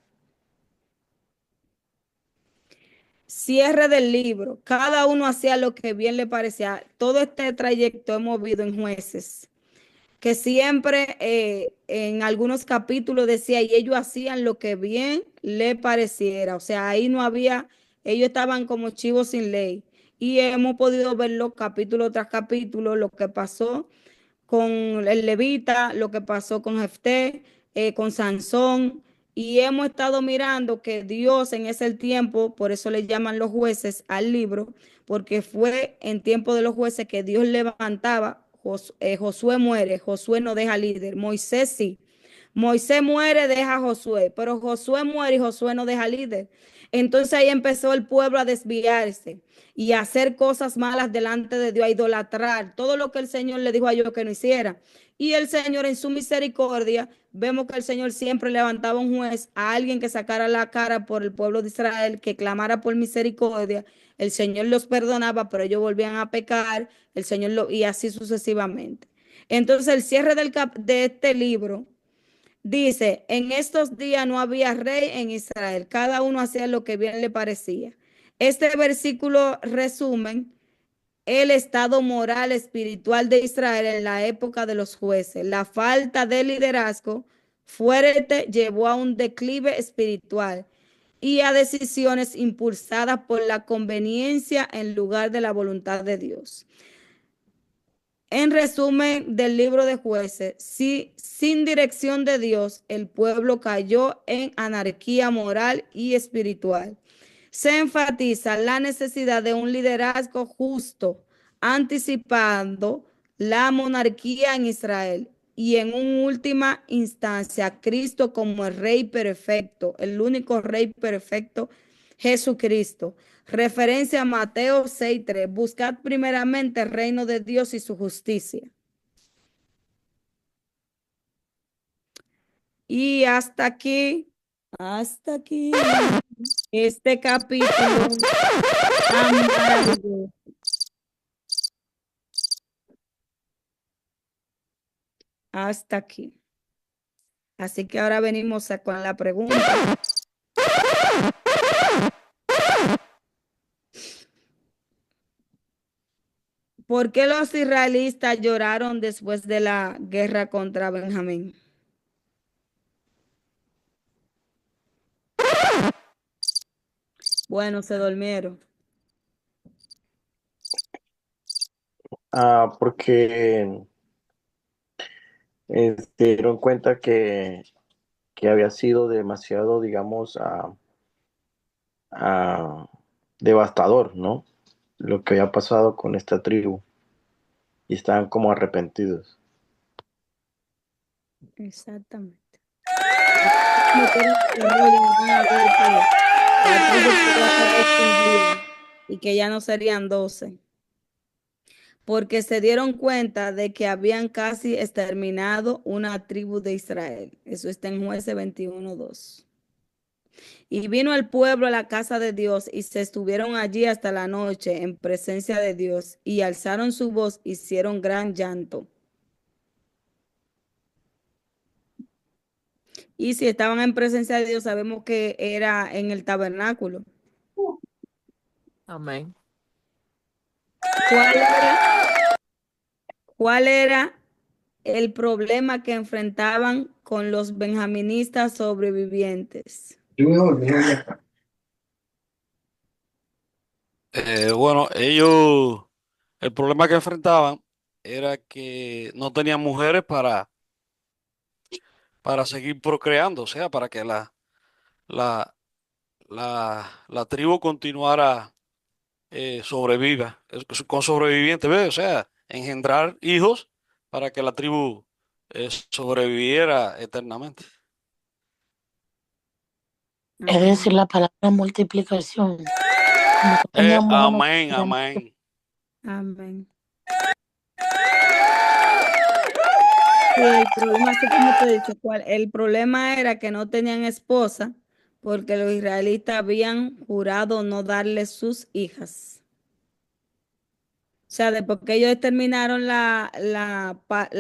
Cierre del libro. Cada uno hacía lo que bien le parecía. Todo este trayecto hemos visto en Jueces, que siempre en algunos capítulos decía, y ellos hacían lo que bien le pareciera. O sea, ahí no había, ellos estaban como chivos sin ley. Y hemos podido verlo capítulo tras capítulo, lo que pasó con el levita, lo que pasó con Jefté, con Sansón, y hemos estado mirando que Dios en ese tiempo, por eso le llaman los jueces al libro, porque fue en tiempo de los jueces que Dios levantaba. Josué muere, Josué no deja líder, Moisés sí. Moisés muere, deja a Josué, pero Josué muere y Josué no deja líder. Entonces ahí empezó el pueblo a desviarse y a hacer cosas malas delante de Dios, a idolatrar todo lo que el Señor le dijo a ellos que no hiciera. Y el Señor en su misericordia, vemos que el Señor siempre levantaba un juez, a alguien que sacara la cara por el pueblo de Israel, que clamara por misericordia. El Señor los perdonaba, pero ellos volvían a pecar, el Señor y así sucesivamente. Entonces el cierre de este libro dice, en estos días no había rey en Israel, cada uno hacía lo que bien le parecía. Este versículo resumen el estado moral espiritual de Israel en la época de los jueces. La falta de liderazgo fuerte llevó a un declive espiritual y a decisiones impulsadas por la conveniencia en lugar de la voluntad de Dios. En resumen del libro de Jueces, sin dirección de Dios, el pueblo cayó en anarquía moral y espiritual. Se enfatiza la necesidad de un liderazgo justo, anticipando la monarquía en Israel y en última instancia Cristo como el rey perfecto, el único rey perfecto, Jesucristo. Referencia a Mateo 6:3. Buscad primeramente el reino de Dios y su justicia. Y hasta aquí, este capítulo tan maravilloso. Hasta aquí. Así que ahora venimos con la pregunta. ¿Por qué los israelitas lloraron después de la guerra contra Benjamín? Bueno, se durmieron. Porque dieron cuenta que había sido demasiado, digamos, devastador, ¿no? Lo que había pasado con esta tribu y estaban como arrepentidos. Exactamente. La tribu podía ser extinguida y que ya no serían 12, porque se dieron cuenta de que habían casi exterminado una tribu de Israel. Eso está en Jueces 21:2. Y vino el pueblo a la casa de Dios y se estuvieron allí hasta la noche en presencia de Dios y alzaron su voz, hicieron gran llanto. Y si estaban en presencia de Dios, sabemos que era en el tabernáculo. Amén. ¿Cuál era el problema que enfrentaban con los benjaministas sobrevivientes? Bueno, ellos, el problema que enfrentaban era que no tenían mujeres para seguir procreando, o sea, para que la, la tribu continuara sobreviva, con sobrevivientes, ¿ves? O sea, engendrar hijos para que la tribu sobreviviera eternamente. Es decir, la palabra multiplicación. Como no teníamos una Amén, tenemos que amén. Amén. Sí, el problema, así como te dice, el problema era que no tenían esposa porque los israelitas habían jurado no darles sus hijas. O sea, después que ellos exterminaron la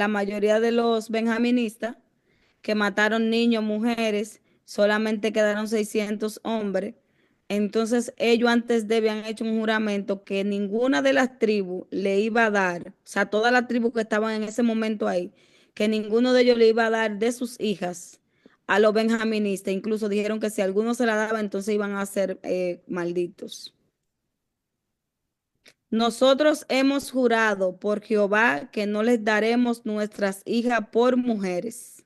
mayoría de los benjaministas, que mataron niños, mujeres, solamente quedaron 600 hombres. Entonces ellos antes de habían hecho un juramento que ninguna de las tribus le iba a dar, o sea, todas las tribus que estaban en ese momento ahí, que ninguno de ellos le iba a dar de sus hijas a los benjaministas. Incluso dijeron que si alguno se la daba, entonces iban a ser malditos. Nosotros hemos jurado por Jehová que no les daremos nuestras hijas por mujeres.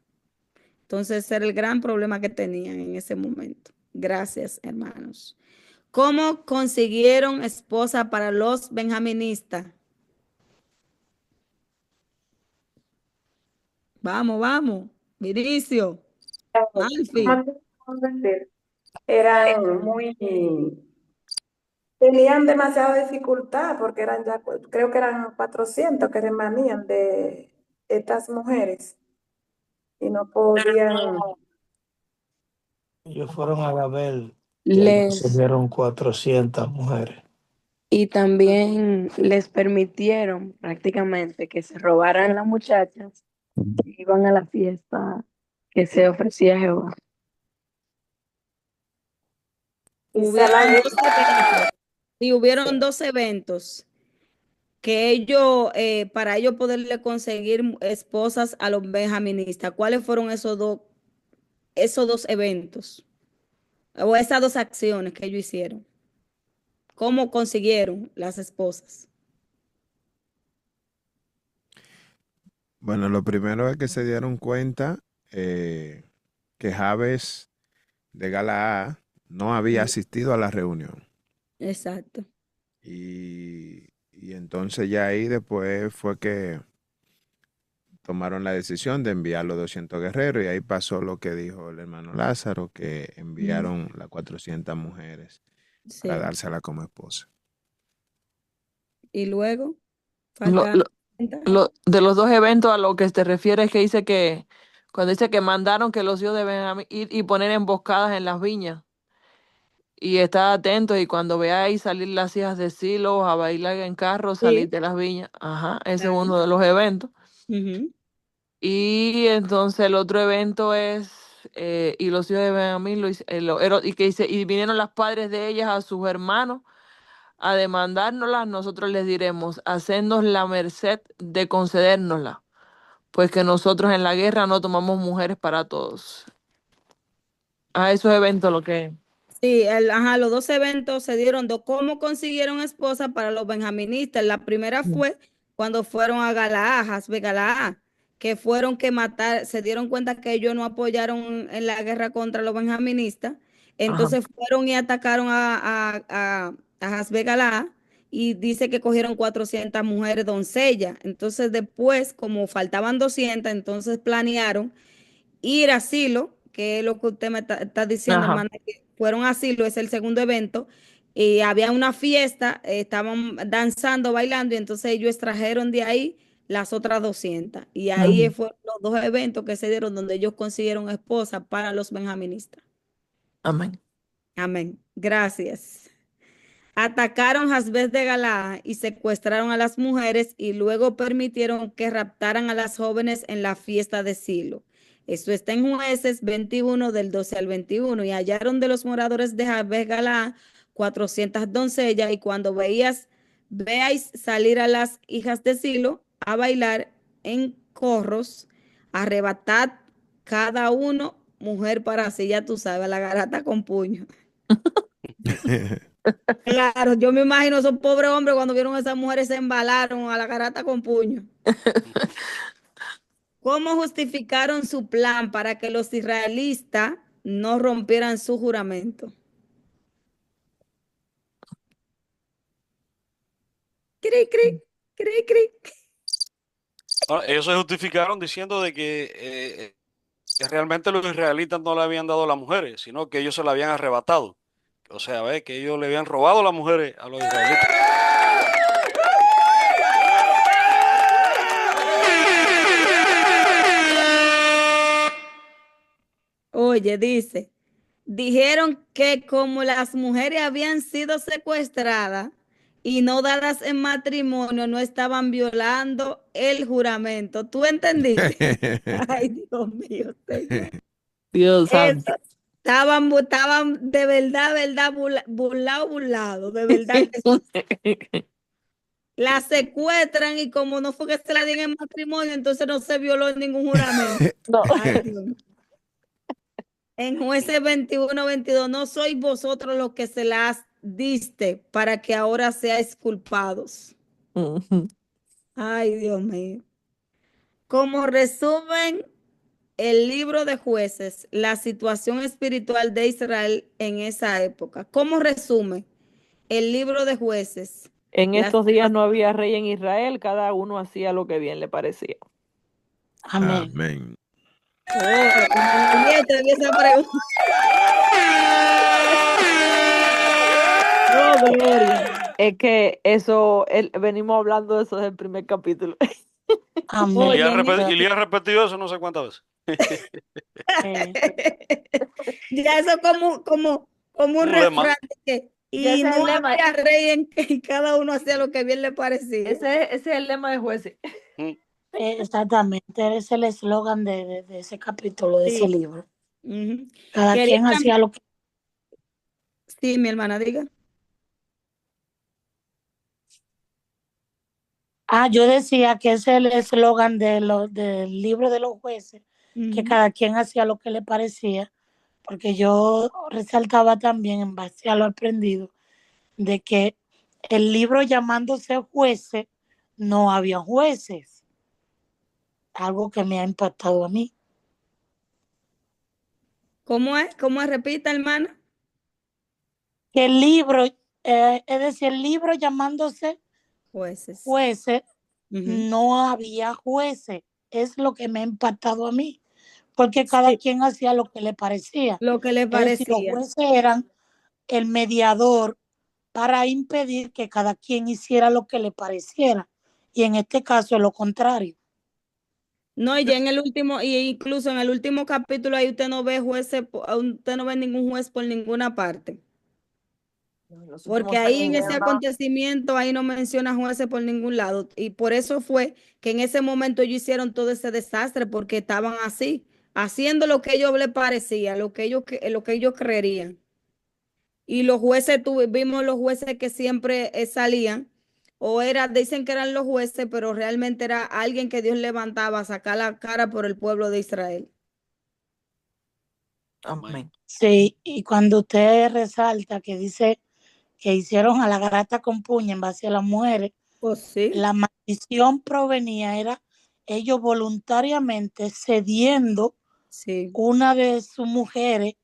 Entonces, ese era el gran problema que tenían en ese momento. Gracias, hermanos. ¿Cómo consiguieron esposa para los benjaministas? Vamos, vamos. Vinicio, Malfi. ¿Cómo te puedo decir? Eran muy, tenían demasiada dificultad porque eran ya, creo que eran 400 que remanían de estas mujeres y no podían. Ellos fueron a Babel y allí se Les, dieron 400 mujeres. y también les permitieron prácticamente que se robaran las muchachas que iban a la fiesta que se ofrecía a Jehová. Y Hubieron Saladín, dos eventos. Sí, hubieron dos eventos que ellos, para ellos poderle conseguir esposas a los benjaministas. ¿Cuáles fueron esos dos eventos? O esas dos acciones que ellos hicieron. ¿Cómo consiguieron las esposas? Bueno, lo primero es que se dieron cuenta que Jabes de Galaad no había asistido a la reunión. Exacto. Y entonces ya ahí después fue que tomaron la decisión de enviar los 200 guerreros y ahí pasó lo que dijo el hermano Lázaro, que enviaron las 400 mujeres para Sí. dársela como esposa. Y luego, Lo, falta lo- de los dos eventos a lo que te refieres que dice que cuando dice que mandaron que los hijos de Benjamín ir y poner emboscadas en las viñas y estar atentos y cuando veáis salir las hijas de Silo a bailar en carro, salir Sí. de las viñas. Ajá, ese es Ajá. uno de los eventos. Ujú. Y entonces el otro evento es, y los hijos de Benjamín, y que dice, y vinieron las padres de ellas a sus hermanos a demandárnoslas, nosotros les diremos, hacednos la merced de concedérnosla, pues que nosotros en la guerra no tomamos mujeres para todos. A esos eventos lo que... Sí, los dos eventos se dieron de cómo consiguieron esposa para los benjaministas. La primera fue cuando fueron a Galaad, Hasbe Galaad, que fueron que matar, se dieron cuenta que ellos no apoyaron en la guerra contra los benjaministas. Ajá, Entonces fueron y atacaron a Hasbe Galaad y dice que cogieron 400 mujeres doncellas. Entonces después, como faltaban 200, entonces planearon ir a Silo, que es lo que usted me está diciendo, ajá, hermana, que fueron a Silo, es el segundo evento, y había una fiesta, estaban danzando, bailando, y entonces ellos extrajeron de ahí las otras 200. Y ahí ujú, fueron los dos eventos que se dieron donde ellos consiguieron esposa para los benjaministas. amén. Amén. Gracias. Atacaron Jazbez de Galaad y secuestraron a las mujeres y luego permitieron que raptaran a las jóvenes en la fiesta de Silo. Esto está en Jueces 21 del 12 al 21. Y hallaron de los moradores de Jazbez de Galaad 400 doncellas y cuando veáis salir a las hijas de Silo a bailar en corros, arrebatad cada uno mujer para sí, ya tú sabes, la garata con puño. Claro, yo me imagino esos pobres hombres cuando vieron a esas mujeres se embalaron a la garata con puño. ¿Cómo justificaron su plan para que los israelitas no rompieran su juramento? Cri, cri, cri, cri. Bueno, ellos se justificaron diciendo de que realmente los israelitas no le habían dado a las mujeres, sino que ellos se la habían arrebatado. O sea, ve que ellos le habían robado las mujeres a los israelitas. Oye, dice, dijeron que como las mujeres habían sido secuestradas y no dadas en matrimonio, no estaban violando el juramento. ¿Tú entendiste? Ay, Dios mío, Señor. Dios Eso, santo. estaban de verdad, burlados, de verdad que sí. La secuestran y como no fue que se la dieron en matrimonio, entonces no se violó ningún juramento. No. Ay, Dios mío. En Jueces 21-22, no sois vosotros los que se las diste para que ahora seáis culpados. Ujú. Ay, Dios mío. Como resumen, el libro de Jueces, la situación espiritual de Israel en esa época. ¿Cómo resume el libro de Jueces? En La estos días situación. no había rey en Israel, cada uno hacía lo que bien le parecía. Amén. Amén. Oh, ayer te vi esa pregunta. Oh, gloria. Es que eso, venimos hablando de eso desde el primer capítulo. Y Amén. le ha Oye, repetido, y le ha repetido eso no sé cuántas veces. Eh, ya eso como un Un lema. refrán de que, Ya y ese es el no lema, había rey en que y cada uno hacía lo que bien le parecía. ese es el lema de jueces. Mm. exactamente, ese es el eslogan de ese capítulo, de ese Sí. libro. Ujú. Cada Quería quien hacía lo que... Sí, mi hermana, diga. Ah, yo decía que ese es el eslogan del libro de los jueces, que Ujú. cada quien hacía lo que le parecía, porque yo resaltaba también en base a lo aprendido, de que el libro llamándose jueces, no había jueces, algo que me ha impactado a mí. ¿Cómo es? ¿Cómo es? Repita, hermana. Que el libro, es decir, el libro llamándose Jueces. jueces, Ujú. no había jueces, es lo que me ha impactado a mí, porque cada Sí, quien hacía lo que le parecía. lo que le Es decir, los parecía. jueces eran el mediador para impedir que cada quien hiciera lo que le pareciera. Y en este caso es lo contrario. No, y ya en el último, y incluso en el último capítulo ahí usted no ve jueces, usted no ve ningún juez por ninguna parte. En los Porque últimos ahí años en ese ya no. acontecimiento, ahí no menciona jueces por ningún lado. Y por eso fue que en ese momento ellos hicieron todo ese desastre, porque estaban así, haciendo lo que ellos les parecía, lo que ellos creerían. Y los jueces, vimos los jueces que siempre salían, o dicen que eran los jueces, pero realmente era alguien que Dios levantaba a sacar la cara por el pueblo de Israel. Amén. Sí, y cuando usted resalta que dice que hicieron a la garata con puña en base a las mujeres, Pues sí, la maldición provenía, era ellos voluntariamente cediendo sí. una de sus mujeres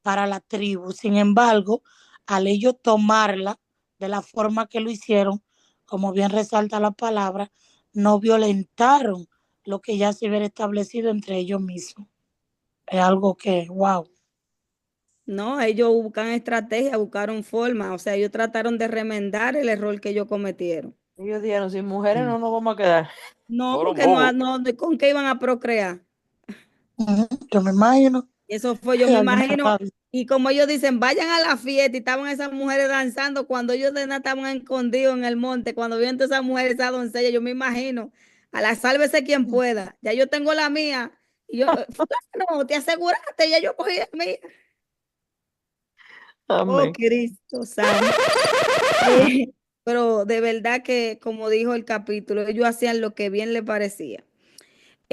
para la tribu. Sin embargo, al ellos tomarla de la forma que lo hicieron, como bien resalta la palabra, no violentaron lo que ya se hubiera establecido entre ellos mismos. Es algo que, wow. No, ellos buscan estrategia, buscaron forma, o sea, ellos trataron de remendar el error que ellos cometieron. Ellos dijeron, sin mujeres no nos vamos a quedar. No, Fueron porque no, bobos. no, ¿con qué iban a procrear? Yo me imagino. Eso fue, yo Hay me alguna imagino, rabia. y como ellos dicen, vayan a la fiesta y estaban esas mujeres danzando cuando ellos de nada estaban escondidos en el monte, cuando vieron todas esas mujeres, esas doncellas, yo me imagino, a la sálvese quien pueda, ya yo tengo la mía, y yo, fulano, te aseguraste, ya yo cogí la mía. Oh, Amén. Cristo santo. Pero de verdad que, como dijo el capítulo, ellos hacían lo que bien les parecía.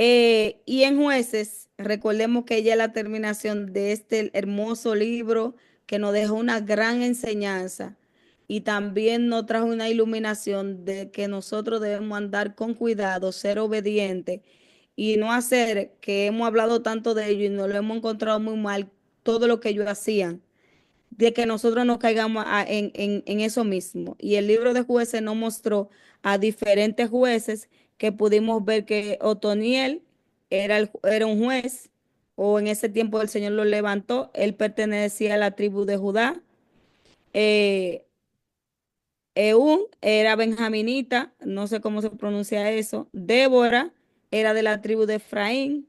Y en Jueces, recordemos que ya es la terminación de este hermoso libro que nos dejó una gran enseñanza y también nos trajo una iluminación de que nosotros debemos andar con cuidado, ser obedientes y no hacer que hemos hablado tanto de ello y nos lo hemos encontrado muy mal, todo lo que ellos hacían, de que nosotros no caigamos en eso mismo. Y el libro de Jueces nos mostró a diferentes jueces que pudimos ver que Otoniel era un juez, o en ese tiempo el Señor lo levantó, él pertenecía a la tribu de Judá. Eh, Eún era benjaminita, no sé cómo se pronuncia eso. Débora era de la tribu de Efraín.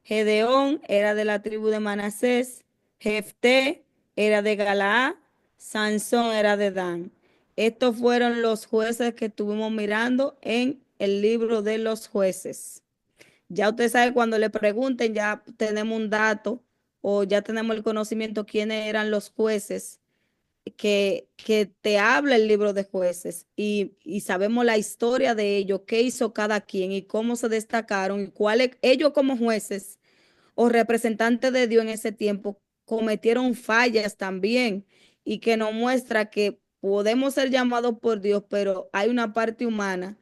Gedeón era de la tribu de Manasés. Jefté era de Galaad. Sansón era de Dan. Estos fueron los jueces que estuvimos mirando en el libro de los jueces. Ya usted sabe, cuando le pregunten, ya tenemos un dato o ya tenemos el conocimiento quiénes eran los jueces que te habla el libro de jueces y sabemos la historia de ellos, qué hizo cada quien y cómo se destacaron y cuáles ellos como jueces o representantes de Dios en ese tiempo cometieron fallas también y que nos muestra que podemos ser llamados por Dios, pero hay una parte humana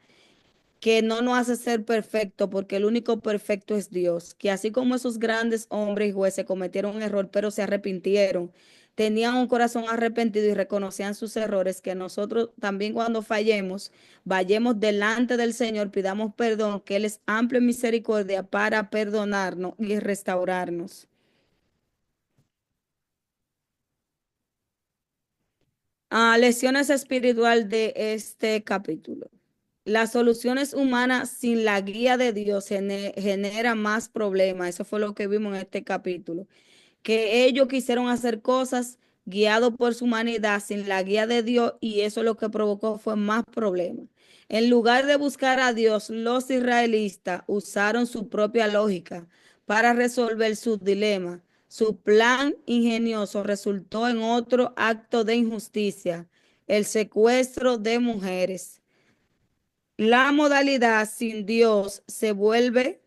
que no nos hace ser perfecto porque el único perfecto es Dios, que así como esos grandes hombres y jueces cometieron un error, pero se arrepintieron, tenían un corazón arrepentido y reconocían sus errores, que nosotros también cuando fallemos, vayamos delante del Señor, pidamos perdón, que Él es amplio en misericordia para perdonarnos y restaurarnos. Lecciones espiritual de este capítulo. Las soluciones humanas sin la guía de Dios genera más problemas. Eso fue lo que vimos en este capítulo. Que ellos quisieron hacer cosas guiados por su humanidad sin la guía de Dios y eso lo que provocó fue más problemas. En lugar de buscar a Dios, los israelitas usaron su propia lógica para resolver sus dilemas. Su plan ingenioso resultó en otro acto de injusticia, el secuestro de mujeres. La modalidad sin Dios se vuelve,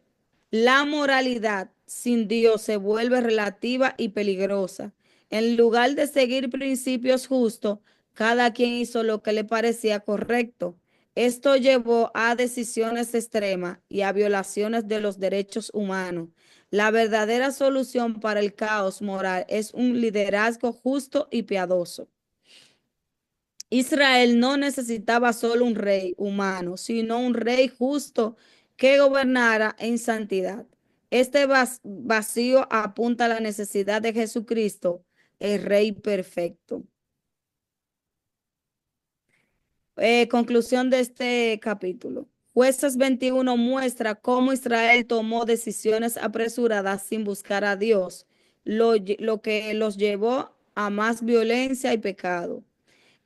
la moralidad sin Dios se vuelve relativa y peligrosa. En lugar de seguir principios justos, cada quien hizo lo que le parecía correcto. Esto llevó a decisiones extremas y a violaciones de los derechos humanos. La verdadera solución para el caos moral es un liderazgo justo y piadoso. Israel no necesitaba solo un rey humano, sino un rey justo que gobernara en santidad. Este vacío apunta a la necesidad de Jesucristo, el rey perfecto. Conclusión de este capítulo. Jueces 21 muestra cómo Israel tomó decisiones apresuradas sin buscar a Dios, lo que los llevó a más violencia y pecado.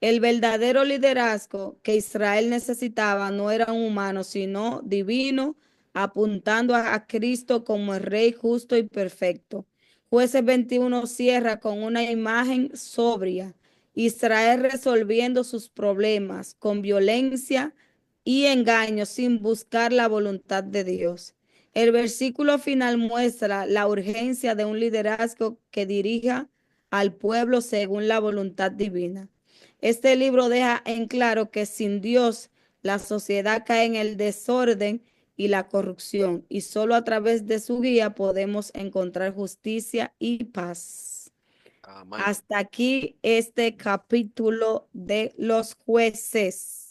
El verdadero liderazgo que Israel necesitaba no era un humano, sino divino, apuntando a Cristo como el Rey justo y perfecto. Jueces 21 cierra con una imagen sobria. Israel resolviendo sus problemas con violencia y engaño sin buscar la voluntad de Dios. El versículo final muestra la urgencia de un liderazgo que dirija al pueblo según la voluntad divina. Este libro deja en claro que sin Dios la sociedad cae en el desorden y la corrupción, y solo a través de su guía podemos encontrar justicia y paz. Amén. Hasta aquí este capítulo de los jueces.